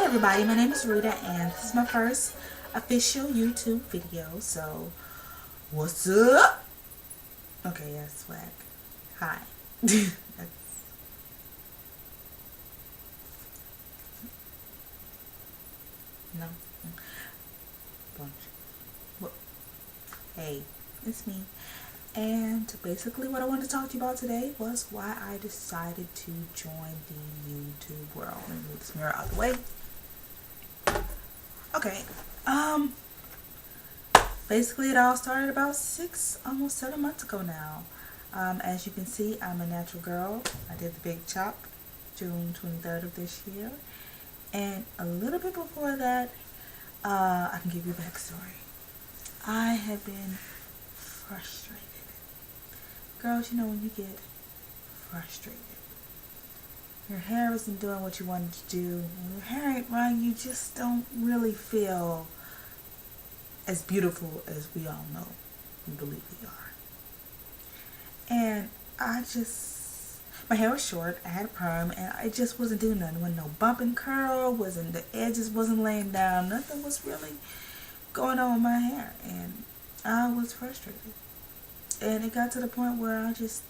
everybody, my name is Rita and this is my first official YouTube video, so what's up? Okay, yeah, swag. Hi. No. Bunch. What? Hey, it's me. And basically what I wanted to talk to you about today was why I decided to join the YouTube world. Let me move this mirror out of the way. Okay, basically it all started about 6, almost 7 months ago now. As you can see, I'm a natural girl. I did the big chop June 23rd of this year. And a little bit before that, I can give you a backstory. I have been frustrated. Girls, you know when you get frustrated. Your hair isn't doing what you wanted to do. When your hair ain't right, you just don't really feel as beautiful as we all know we believe we are. And my hair was short, I had a perm, and I just wasn't doing nothing. Wasn't no bump and curl, the edges wasn't laying down, nothing was really going on with my hair, and I was frustrated. And it got to the point where I just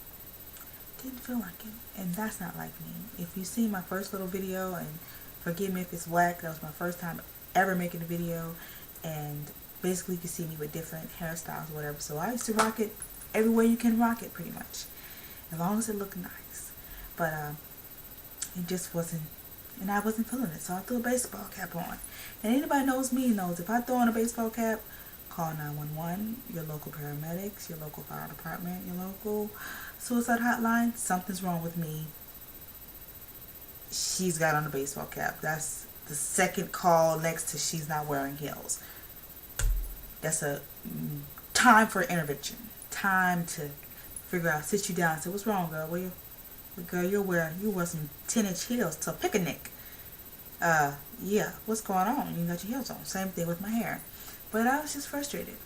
didn't feel like it, and that's not like me. If you see my first little video, and forgive me if it's whack, that was my first time ever making a video, and basically you can see me with different hairstyles or whatever, so I used to rock it everywhere you can rock it pretty much, as long as it looked nice. But it just wasn't, and I wasn't feeling it, so I threw a baseball cap on. And anybody knows me knows if I throw on a baseball cap, call 911, your local paramedics, your local fire department, your local suicide hotline. Something's wrong with me. She's got on a baseball cap. That's the second call next to she's not wearing heels. That's a time for intervention. Time to figure out, sit you down and say, what's wrong, girl? Girl, you wear some 10-inch heels to a picnic. Yeah, what's going on? You got your heels on. Same thing with my hair. But I was just frustrated.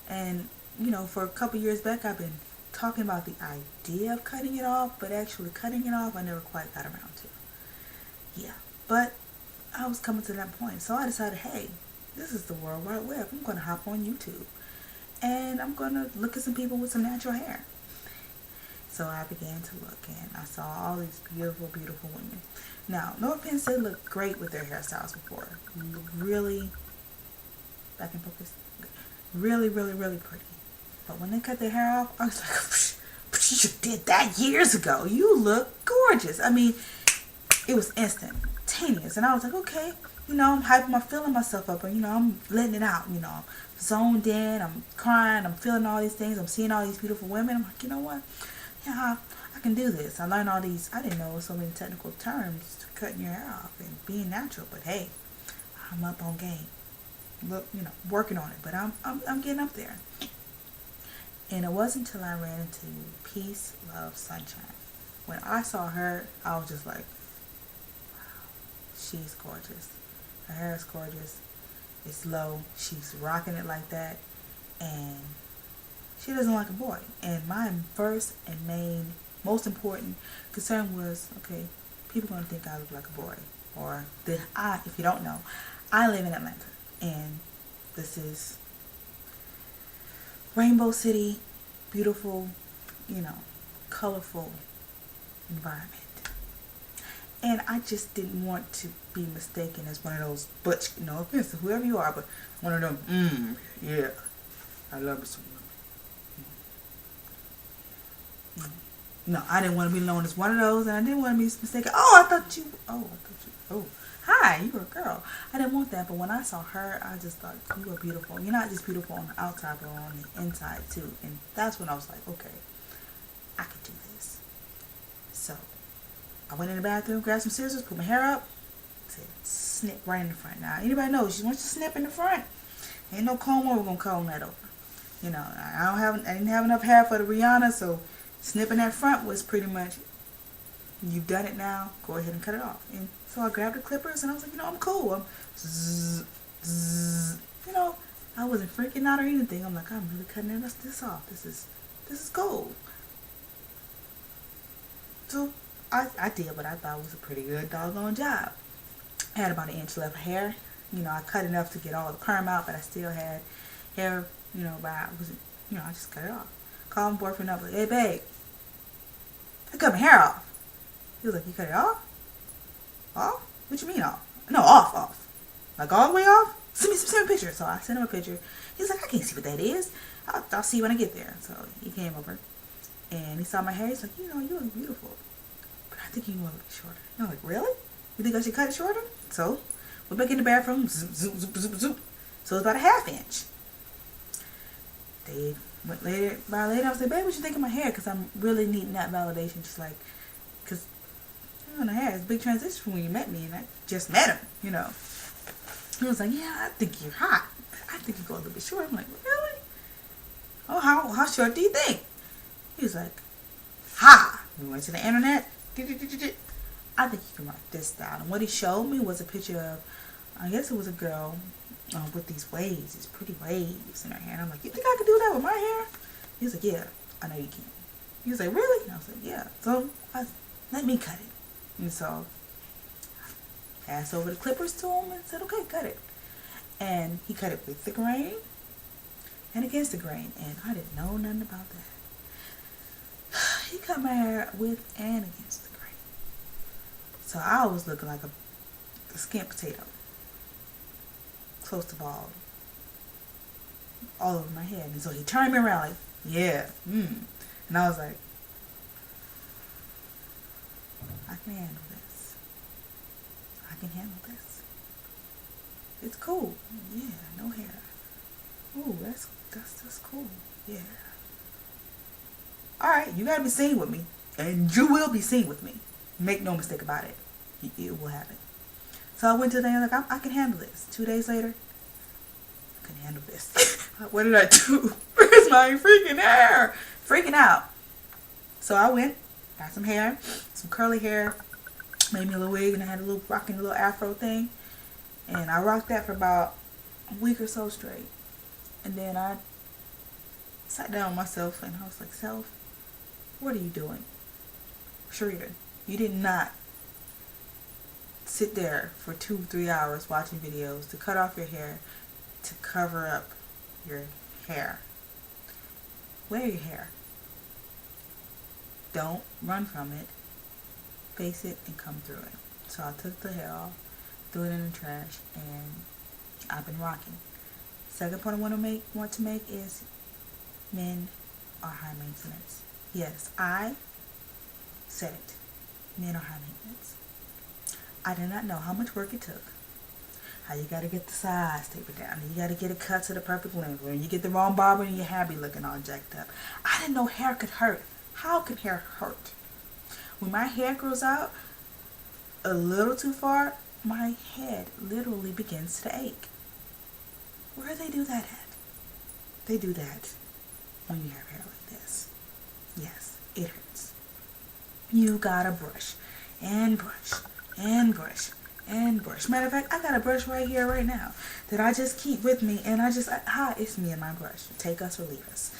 And, for a couple years back, I've been talking about the idea of cutting it off, but actually cutting it off, I never quite got around to. Yeah, but I was coming to that point. So I decided, hey, this is the World Wide Web. I'm going to hop on YouTube. And I'm going to look at some people with some natural hair. So I began to look, and I saw all these beautiful, beautiful women. Now, no offense, they look great with their hairstyles before. Really, back in focus, really, really, really pretty. But when they cut their hair off, I was like, you did that years ago. You look gorgeous. I mean, it was instantaneous. And I was like, okay, I'm feeling myself up, or, I'm letting it out, I'm zoned in, I'm crying, I'm feeling all these things, I'm seeing all these beautiful women. I'm like, you know what? Yeah, I can do this. I learned all these, I didn't know so many technical terms to cutting your hair off and being natural, but hey, I'm up on game. Look, working on it, but I'm getting up there. And it wasn't until I ran into Peace, Love, Sunshine. When I saw her, I was just like, wow, she's gorgeous. Her hair is gorgeous. It's low. She's rocking it like that. And she doesn't like a boy. And my first and most important concern was, okay, people are going to think I look like a boy. Or that if you don't know, I live in Atlanta. And this is Rainbow City, beautiful, colorful environment. And I just didn't want to be mistaken as one of those butch, no offense to whoever you are, but one of them, yeah, I love some women. No, I didn't want to be known as one of those, and I didn't want to be mistaken. Oh, hi, you were a girl. I didn't want that, but when I saw her, I just thought, you were beautiful. You're not just beautiful on the outside, but on the inside, too. And that's when I was like, okay, I could do this. So I went in the bathroom, grabbed some scissors, put my hair up, said, snip right in the front. Now, anybody knows, once you snip in the front, ain't no comb over, we're going to comb that over. I didn't have enough hair for the Rihanna, so snipping that front was pretty much, you've done it now, go ahead and cut it off. And so I grabbed the clippers, and I was like, I'm cool. I'm zzz, zzz. I wasn't freaking out or anything. I'm like, I'm really cutting this off. This is cool. So I did what I thought was a pretty good doggone job. I had about an inch left of hair. You know, I cut enough to get all the perm out, but I still had hair, you know, but I wasn't, you know, I just cut it off. Called my boyfriend up, like, hey, babe, I cut my hair off. He was like, you cut it off? Off? What you mean off? No, off. Like all the way off? Send me a picture. So I sent him a picture. He's like, I can't see what that is. I'll see when I get there. So he came over and he saw my hair. He's like, you know, you look beautiful, but I think you want to be shorter. And I'm like, really? You think I should cut it shorter? So we're back in the bathroom. Zoop, zoop, zoop, zoop, zoop. So it's about a half inch. They went later. I was like, babe, what you think of my hair? Because I'm really needing that validation. Just like, because you know, hair is a big transition from when you met me, and I just met him, you know. He was like, yeah, I think you're hot. I think you go a little bit short. I'm like, really? Oh, how short do you think? He was like, ha. We went to the internet. I think you can rock this style. And what he showed me was a picture of, I guess it was a girl with these waves, these pretty waves in her hair. And I'm like, you think I could do that with my hair? He was like, yeah, I know you can. He was like, really? And I was like, yeah. So let me cut it. And so I passed over the clippers to him and said, okay, cut it. And he cut it with the grain and against the grain. And I didn't know nothing about that. He cut my hair with and against the grain. So I was looking like a skimp potato. Close to bald. All over my head. And so he turned me around like, yeah. And I was like, I can handle this. I can handle this. It's cool. Yeah, no hair. Ooh, that's cool. Yeah. Alright, you gotta be seen with me. And you will be seen with me. Make no mistake about it. It will happen. So I went to them like, I can handle this. 2 days later, I can handle this. What did I do? Where's my freaking hair? Freaking out. So I went, got some hair, some curly hair, made me a little wig, and I had rocking a little afro thing. And I rocked that for about a week or so straight. And then I sat down with myself and I was like, self, what are you doing? Sharita, you did not sit there for 2-3 hours watching videos to cut off your hair to cover up your hair. Wear your hair. Don't run from it. Face it and come through it. So I took the hair off, threw it in the trash, and I've been rocking. Second point I want to make is men are high maintenance. Yes, I said it. Men are high maintenance. I did not know how much work it took. How you gotta get the size tapered down. You gotta get it cut to the perfect length. When you get the wrong barber and your hair be looking all jacked up. I didn't know hair could hurt. How can hair hurt? When my hair grows out a little too far, my head literally begins to ache. Where do they do that at? They do that when you have hair like this. Yes, it hurts. You gotta brush and brush and brush and brush. Matter of fact, I got a brush right here right now that I just keep with me, and it's me and my brush. Take us or leave us.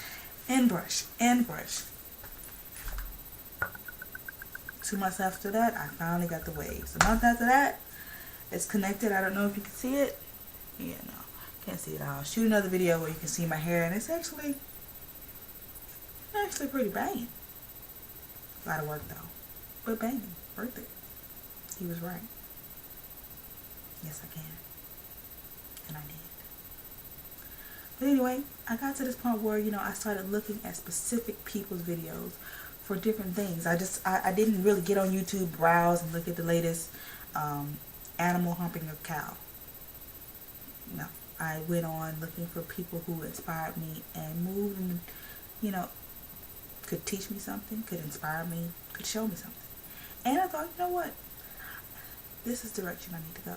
And brush and brush. 2 months after that, I finally got the waves. A month after that, it's connected. I don't know if you can see it. Yeah, no, can't see it. I'll shoot another video where you can see my hair, and it's actually pretty banging. A lot of work though, but banging, worth it. He was right. Yes, I can, and I did. But anyway, I got to this point where, you know, I started looking at specific people's videos for different things. I didn't really get on YouTube, browse, and look at the latest animal humping a cow. No, I went on looking for people who inspired me and moved and, you know, could teach me something, could inspire me, could show me something. And I thought, you know what? This is the direction I need to go.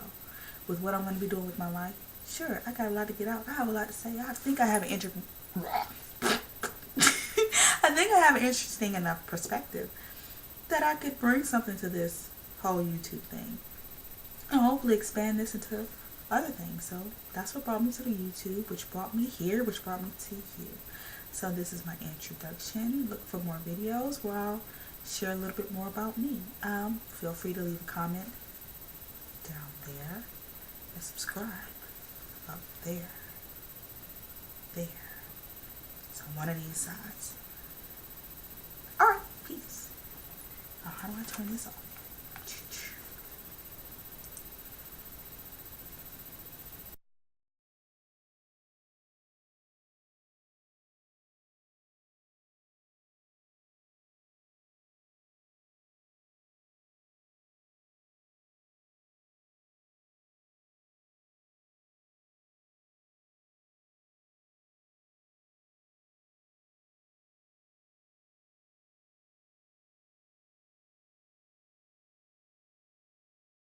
With what I'm going to be doing with my life, sure, I got a lot to get out. I have a lot to say. I think I have an interesting enough perspective that I could bring something to this whole YouTube thing. And hopefully expand this into other things. So that's what brought me to the YouTube, which brought me here, which brought me to you. So this is my introduction. Look for more videos where I'll share a little bit more about me. Feel free to leave a comment down there, and subscribe up there, there. So one of these sides. Alright, peace. Now how do I turn this off?